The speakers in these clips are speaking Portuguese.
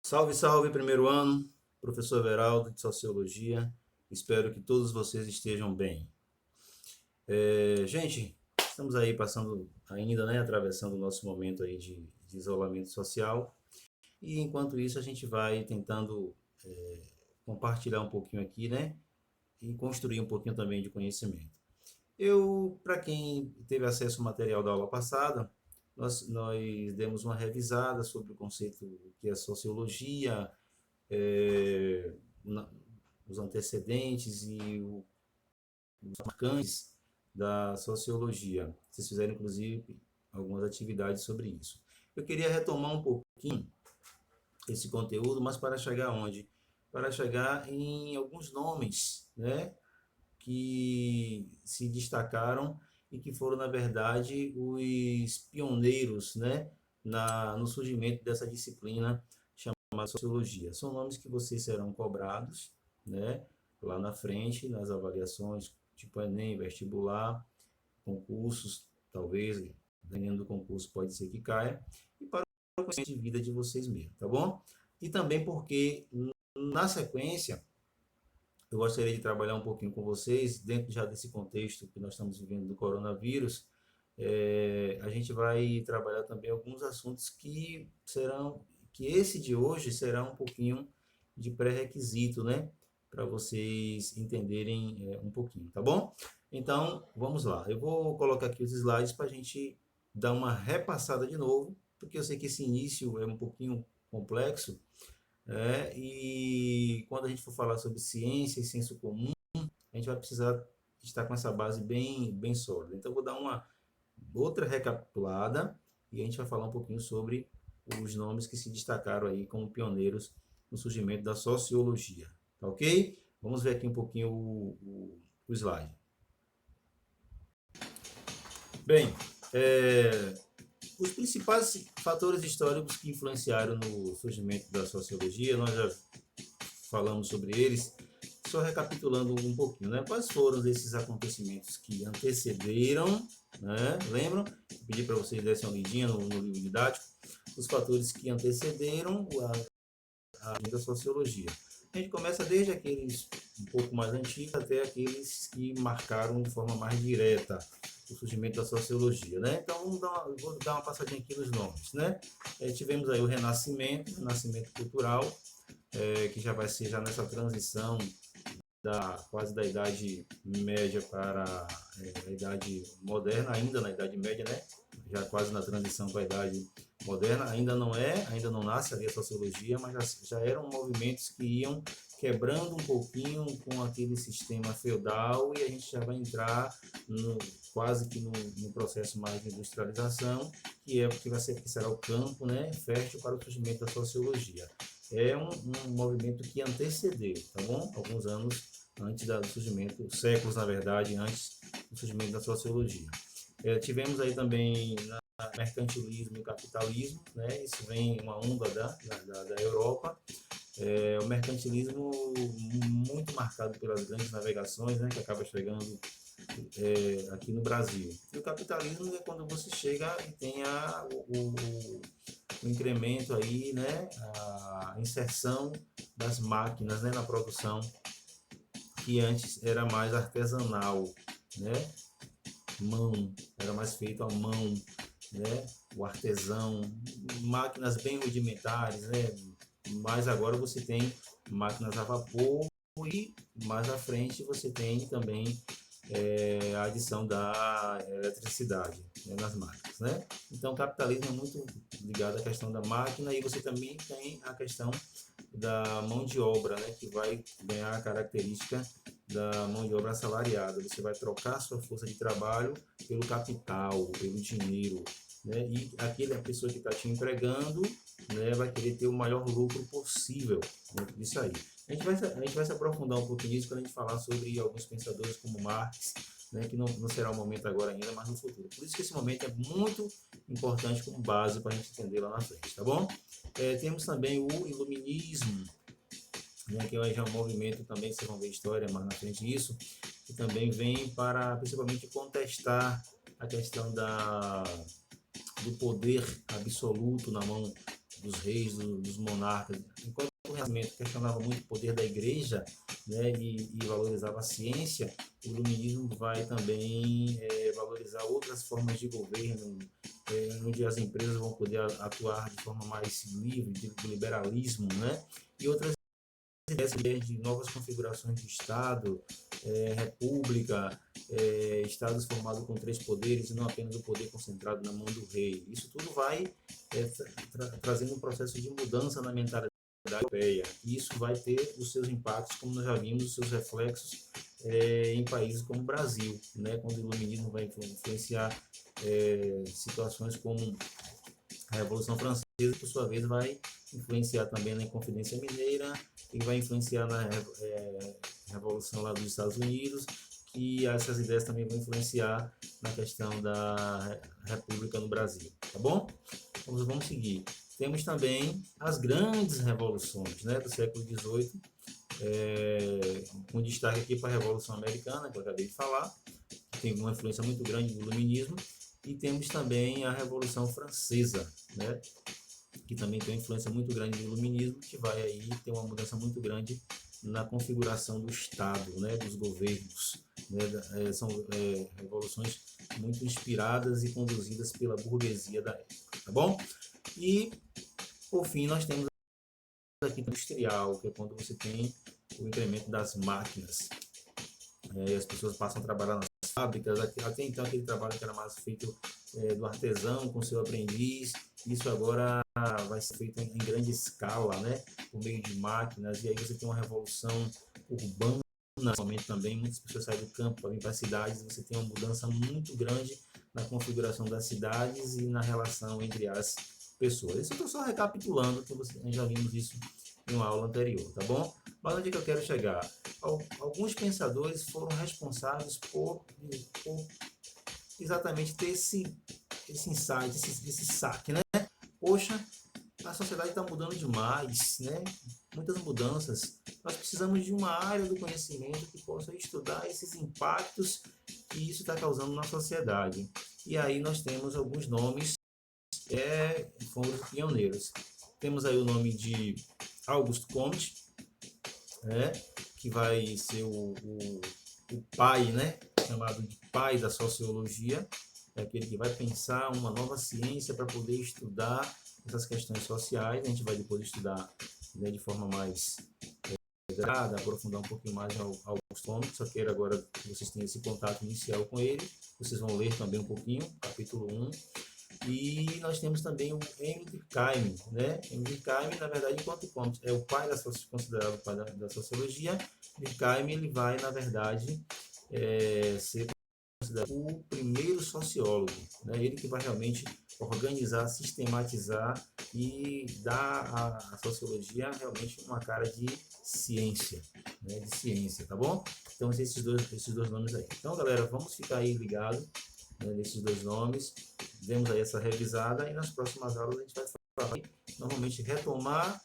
Salve, salve, primeiro ano, professor Everaldo de Sociologia. Espero que todos vocês estejam bem. Gente, estamos aí passando ainda, né, atravessando o nosso momento aí de isolamento social. E enquanto isso a gente vai tentando compartilhar um pouquinho aqui, né, e construir um pouquinho também de conhecimento. Para quem teve acesso ao material da aula passada, nós demos uma revisada sobre o conceito que é sociologia, é, os antecedentes e os marcantes da sociologia. Vocês fizeram, inclusive, algumas atividades sobre isso. Eu queria retomar um pouquinho esse conteúdo, mas para chegar onde? Para chegar em alguns nomes, né, que se destacaram e que foram, na verdade, os pioneiros, né, no surgimento dessa disciplina chamada sociologia. São nomes que vocês serão cobrados, né, lá na frente, nas avaliações, tipo Enem, vestibular, concursos, talvez, dependendo do concurso, pode ser que caia, e para o conhecimento de vida de vocês mesmos, tá bom? E também porque, na sequência, eu gostaria de trabalhar um pouquinho com vocês, dentro já desse contexto que nós estamos vivendo do coronavírus, a gente vai trabalhar também alguns assuntos que esse de hoje será um pouquinho de pré-requisito, né? Para vocês entenderem um pouquinho, tá bom? Então, vamos lá. Eu vou colocar aqui os slides para a gente dar uma repassada de novo, porque eu sei que esse início é um pouquinho complexo, e quando a gente for falar sobre ciência e senso comum, a gente vai precisar estar com essa base bem sólida. Então, eu vou dar uma outra recapitulada e a gente vai falar um pouquinho sobre os nomes que se destacaram aí como pioneiros no surgimento da sociologia. Tá ok? Vamos ver aqui um pouquinho o slide. Bem, os principais fatores históricos que influenciaram no surgimento da sociologia, nós já falamos sobre eles, só recapitulando um pouquinho, né? Quais foram esses acontecimentos que antecederam, né? Lembram? Eu pedi para vocês dessem uma lidinha no livro didático, os fatores que antecederam a sociologia. A gente começa desde aqueles um pouco mais antigos até aqueles que marcaram de forma mais direta o surgimento da sociologia, né? Então, vou dar uma passadinha aqui nos nomes, né? Tivemos aí o Renascimento cultural, que já vai ser já nessa transição quase da Idade Média para a Idade Moderna, ainda na Idade Média, né? Já quase na transição para a Idade Moderna, ainda não nasce ali a sociologia, mas já eram movimentos que iam quebrando um pouquinho com aquele sistema feudal e a gente já vai entrar quase que no processo mais de industrialização, que será o campo, né, fértil para o surgimento da sociologia. É um movimento que antecedeu, tá bom? Alguns anos antes do surgimento, séculos na verdade, antes do surgimento da sociologia. Tivemos aí também mercantilismo e capitalismo, né? Isso vem uma onda da Europa. O mercantilismo muito marcado pelas grandes navegações, né? Que acaba chegando aqui no Brasil. E o capitalismo é quando você chega e tem o incremento aí, né? A inserção das máquinas, né? Na produção, que antes era mais artesanal, né? Era mais feito à mão, né? O artesão, máquinas bem rudimentares, né? Mas agora você tem máquinas a vapor e mais à frente você tem também a adição da eletricidade, né, nas máquinas, né? Então o capitalismo é muito ligado à questão da máquina e você também tem a questão da mão de obra, né, que vai ganhar a característica da mão de obra assalariada. Você vai trocar a sua força de trabalho pelo capital, pelo dinheiro, né? E a pessoa que está te empregando, né, vai querer ter o maior lucro possível dentro disso aí. A gente vai se aprofundar um pouquinho nisso quando a gente falar sobre alguns pensadores como Marx, né, que não será o momento agora ainda, mas no futuro. Por isso que esse momento é muito importante como base para a gente entender lá na frente, tá bom? Temos também o iluminismo, né, que é um movimento também, vocês vão ver história mais na frente disso, que também vem para principalmente contestar a questão do poder absoluto na mão dos reis, dos monarcas. Enquanto o Renascimento questionava muito o poder da igreja, né, e valorizava a ciência, o iluminismo vai também valorizar outras formas de governo, onde as empresas vão poder atuar de forma mais livre, de liberalismo, né, e outras ideias de novas configurações de Estado, república, estados formados com 3 poderes e não apenas o poder concentrado na mão do rei. Isso tudo vai trazendo um processo de mudança na mentalidade europeia. E isso vai ter os seus impactos, como nós já vimos, os seus reflexos em países como o Brasil, né? Quando o iluminismo vai influenciar situações como a Revolução Francesa, por sua vez, vai influenciar também na Inconfidência Mineira e vai influenciar na Revolução lá dos Estados Unidos, e essas ideias também vão influenciar na questão da República no Brasil, tá bom? Vamos seguir. Temos também as grandes revoluções, né, do século XVIII, com destaque aqui para a Revolução Americana, que eu acabei de falar, que tem uma influência muito grande do iluminismo, e temos também a Revolução Francesa, né, que também tem uma influência muito grande do iluminismo, que vai aí ter uma mudança muito grande na configuração do Estado, né, dos governos, né, são revoluções muito inspiradas e conduzidas pela burguesia da época, tá bom? E, por fim, nós temos aqui industrial, que é quando você tem o incremento das máquinas, as pessoas passam a trabalhar nas fábricas, até então aquele trabalho que era mais feito do artesão com seu aprendiz, isso agora vai ser feito em grande escala, né, por meio de máquinas, e aí você tem uma revolução urbana, momento também, muitas pessoas saem do campo para vir para as cidades, você tem uma mudança muito grande na configuração das cidades e na relação entre as pessoas. Isso eu estou só recapitulando, que nós já vimos isso em uma aula anterior, tá bom? Mas onde é que eu quero chegar? Alguns pensadores foram responsáveis por exatamente ter esse insight, esse saque, né? Poxa, a sociedade está mudando demais, né? Muitas mudanças. Nós precisamos de uma área do conhecimento que possa estudar esses impactos que isso está causando na sociedade. E aí nós temos alguns nomes que foram os pioneiros. Temos aí o nome de Auguste Comte, né? Que vai ser o pai, né? Chamado de pai da sociologia, é aquele que vai pensar uma nova ciência para poder estudar essas questões sociais. A gente vai depois estudar, né, de forma mais aprofundar um pouquinho mais Auguste Comte, só quero agora que vocês tenham esse contato inicial com ele. Vocês vão ler também um pouquinho, capítulo 1. E nós temos também o Emile Durkheim, né? Emile Durkheim, na verdade, enquanto Comte é o pai considerado o pai da sociologia, Durkheim ele vai, na verdade, ser considerado o primeiro sociólogo, né? Ele que vai realmente organizar, sistematizar e dar à sociologia realmente uma cara de ciência, né? De ciência, tá bom? Então, esses dois nomes aí. Então, galera, vamos ficar aí ligado, né, nesses dois nomes. Demos aí essa revisada e nas próximas aulas a gente vai falar, normalmente retomar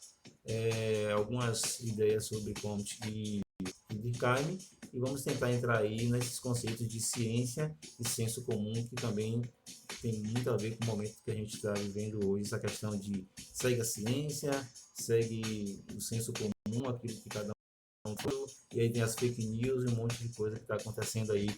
algumas ideias sobre Comte e Durkheim, e vamos tentar entrar aí nesses conceitos de ciência e senso comum, que também tem muito a ver com o momento que a gente está vivendo hoje, essa questão de segue a ciência, segue o senso comum, aquilo que cada um falou, e aí tem as fake news e um monte de coisa que está acontecendo aí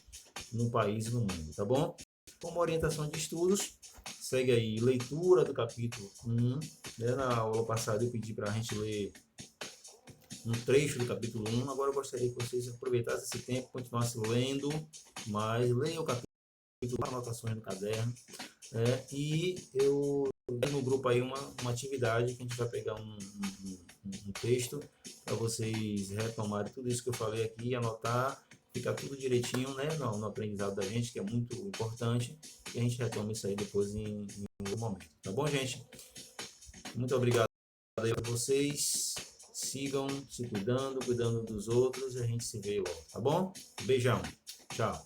no país e no mundo, tá bom? Como orientação de estudos, segue aí leitura do capítulo 1, né? Na aula passada eu pedi para a gente ler um trecho do capítulo 1, agora eu gostaria que vocês aproveitassem esse tempo, continuassem lendo, mas leiam o capítulo, anotações no caderno, né? E eu tenho no grupo aí uma atividade que a gente vai pegar um texto para vocês retomarem tudo isso que eu falei aqui, anotar, ficar tudo direitinho, né, no aprendizado da gente, que é muito importante, e a gente retoma isso aí depois em outro momento, tá bom, gente? Muito obrigado aí a vocês, sigam se cuidando dos outros, e a gente se vê logo, tá bom? Beijão, tchau.